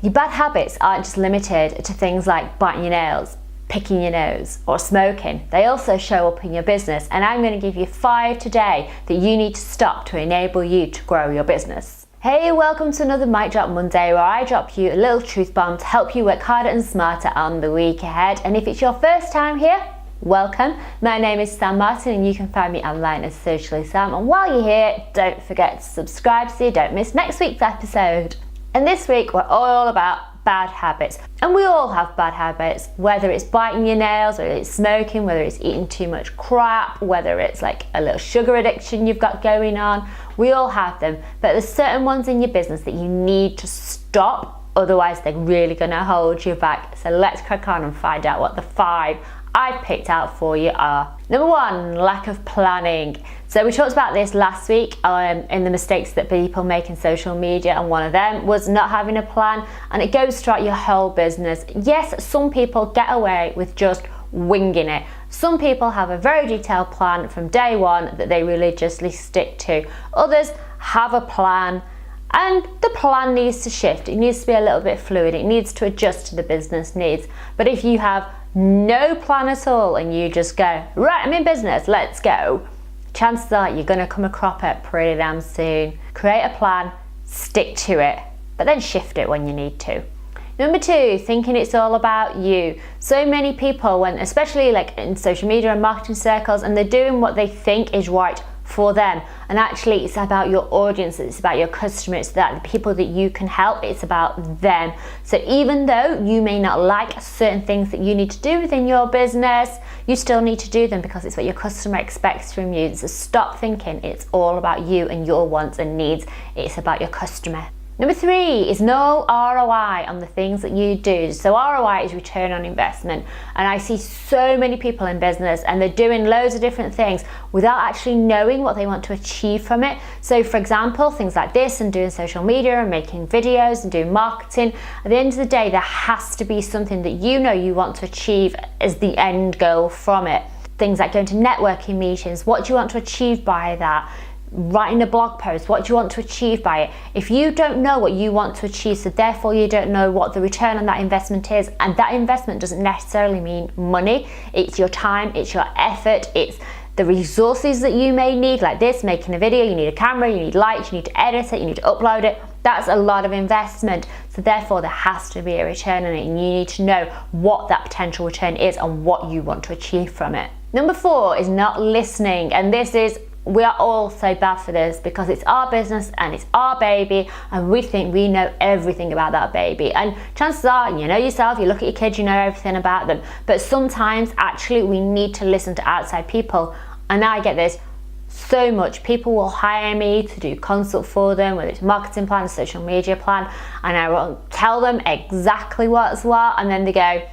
Your bad habits aren't just limited to things like biting your nails, picking your nose, or smoking. They also show up in your business, and I'm going to give you 5 today that you need to stop to enable you to grow your business. Hey, welcome to another Mic Drop Monday, where I drop you a little truth bomb to help you work harder and smarter on the week ahead. And if it's your first time here, welcome. My name is Sam Martin, and you can find me online as Socially Sam. And while you're here, don't forget to subscribe so you don't miss next week's episode. And this week we're all about bad habits, and we all have bad habits, whether it's biting your nails, whether it's smoking, whether it's eating too much crap, whether it's like a little sugar addiction you've got going on. We all have them, but there's certain ones in your business that you need to stop, otherwise they're really going to hold you back. So let's crack on and find out what the 5 I've picked out for you are. Number 1, lack of planning. So we talked about this last week in the mistakes that people make in social media, and one of them was not having a plan, and it goes throughout your whole business. Yes, some people get away with just winging it. Some people have a very detailed plan from day one that they religiously stick to. Others have a plan, and the plan needs to shift. It needs to be a little bit fluid. It needs to adjust to the business needs. But if you have no plan at all and you just go, right, I'm in business, let's go, chances are you're going to come a cropper pretty damn soon. Create a plan, stick to it, but then shift it when you need to. Number 2, thinking it's all about you. So many people, when especially like in social media and marketing circles, and they're doing what they think is right for them, and actually it's about your audience, it's about your customer, it's about the people that you can help, it's about them. So even though you may not like certain things that you need to do within your business, you still need to do them because it's what your customer expects from you. So stop thinking it's all about you and your wants and needs. It's about your customer. Number 3 is no ROI on the things that you do. So ROI is return on investment. And I see so many people in business and they're doing loads of different things without actually knowing what they want to achieve from it. So for example, things like this and doing social media and making videos and doing marketing, at the end of the day, there has to be something that you know you want to achieve as the end goal from it. Things like going to networking meetings, what do you want to achieve by that? Writing a blog post, what do you want to achieve by it? If you don't know what you want to achieve, so therefore you don't know what the return on that investment is, and that investment doesn't necessarily mean money, it's your time, it's your effort, it's the resources that you may need, like this, making a video, you need a camera, you need lights, you need to edit it, you need to upload it. That's a lot of investment, so therefore there has to be a return on it, and you need to know what that potential return is and what you want to achieve from it. Number 4 is not listening, and this is, we are all so bad for this because it's our business and it's our baby, and we think we know everything about that baby. And chances are, you know yourself, you look at your kids, you know everything about them. But sometimes actually we need to listen to outside people. And I get this so much. People will hire me to do consult for them, whether it's marketing plan, social media plan, and I will tell them exactly what's what, and then they go,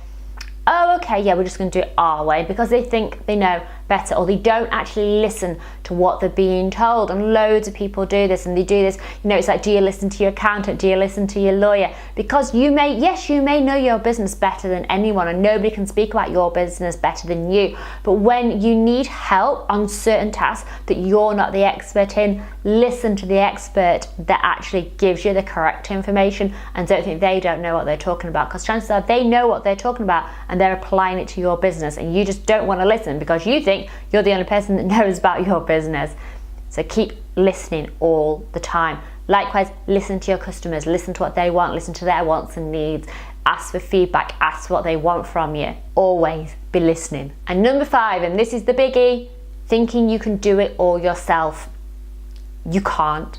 oh, okay, yeah, we're just going to do it our way, because they think they know better, or they don't actually listen to what they're being told. And loads of people do this, and they do this, you know, it's like, do you listen to your accountant, do you listen to your lawyer? Because you may know your business better than anyone, and nobody can speak about your business better than you. But when you need help on certain tasks that you're not the expert in, listen to the expert that actually gives you the correct information, and don't think they don't know what they're talking about, because chances are they know what they're talking about and they're applying it to your business, and you just don't want to listen because you think you're the only person that knows about your business. So keep listening all the time. Likewise, listen to your customers, listen to what they want, listen to their wants and needs, ask for feedback, ask what they want from you. Always be listening. And number 5, and this is the biggie, thinking you can do it all yourself. You can't.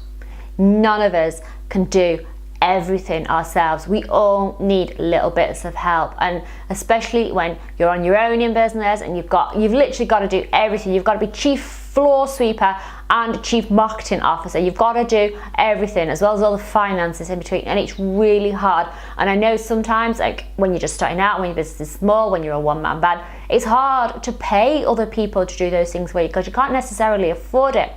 None of us can do everything ourselves. We all need little bits of help, and especially when you're on your own in business and you've literally got to do everything. You've got to be chief floor sweeper and chief marketing officer. You've got to do everything, as well as all the finances in between, and it's really hard. And I know sometimes, like when you're just starting out, when your business is small, when you're a one-man band, it's hard to pay other people to do those things for you because you can't necessarily afford it.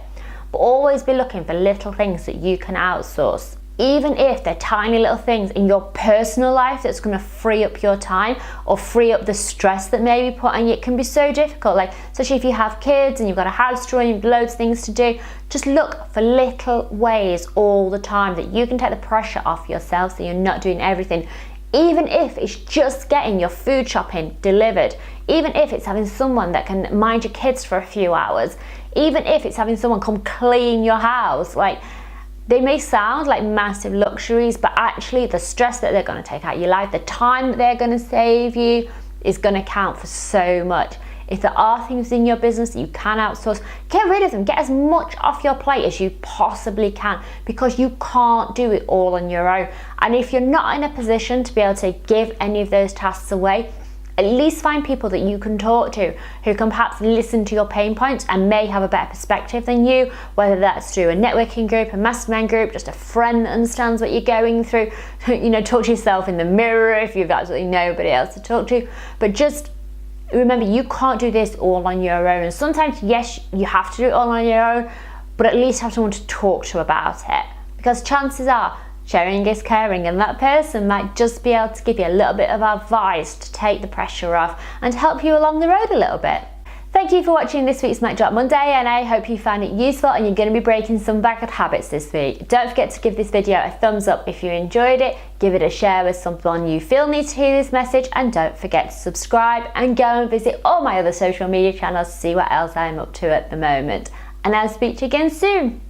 But always be looking for little things that you can outsource. even if they're tiny little things in your personal life that's going to free up your time or free up the stress that may be put on you. It can be so difficult, like especially if you have kids and you've got a house to run, you've loads of things to do. Just look for little ways all the time that you can take the pressure off yourself so you're not doing everything. Even if it's just getting your food shopping delivered, even if it's having someone that can mind your kids for a few hours, even if it's having someone come clean your house. Like, they may sound like massive luxuries, but actually the stress that they're going to take out of your life, the time that they're going to save you is going to count for so much. If there are things in your business that you can outsource, get rid of them. Get as much off your plate as you possibly can, because you can't do it all on your own. And if you're not in a position to be able to give any of those tasks away, at least find people that you can talk to who can perhaps listen to your pain points and may have a better perspective than you, whether that's through a networking group, a mastermind group, just a friend that understands what you're going through. You know, talk to yourself in the mirror if you've absolutely nobody else to talk to. But just remember, you can't do this all on your own. And sometimes, yes, you have to do it all on your own, but at least have someone to talk to about it. Because chances are, sharing is caring, and that person might just be able to give you a little bit of advice to take the pressure off and to help you along the road a little bit. Thank you for watching this week's Mic Drop Monday, and I hope you found it useful and you're going to be breaking some bad habits this week. Don't forget to give this video a thumbs up if you enjoyed it, give it a share with someone you feel needs to hear this message, and don't forget to subscribe and go and visit all my other social media channels to see what else I'm up to at the moment. And I'll speak to you again soon.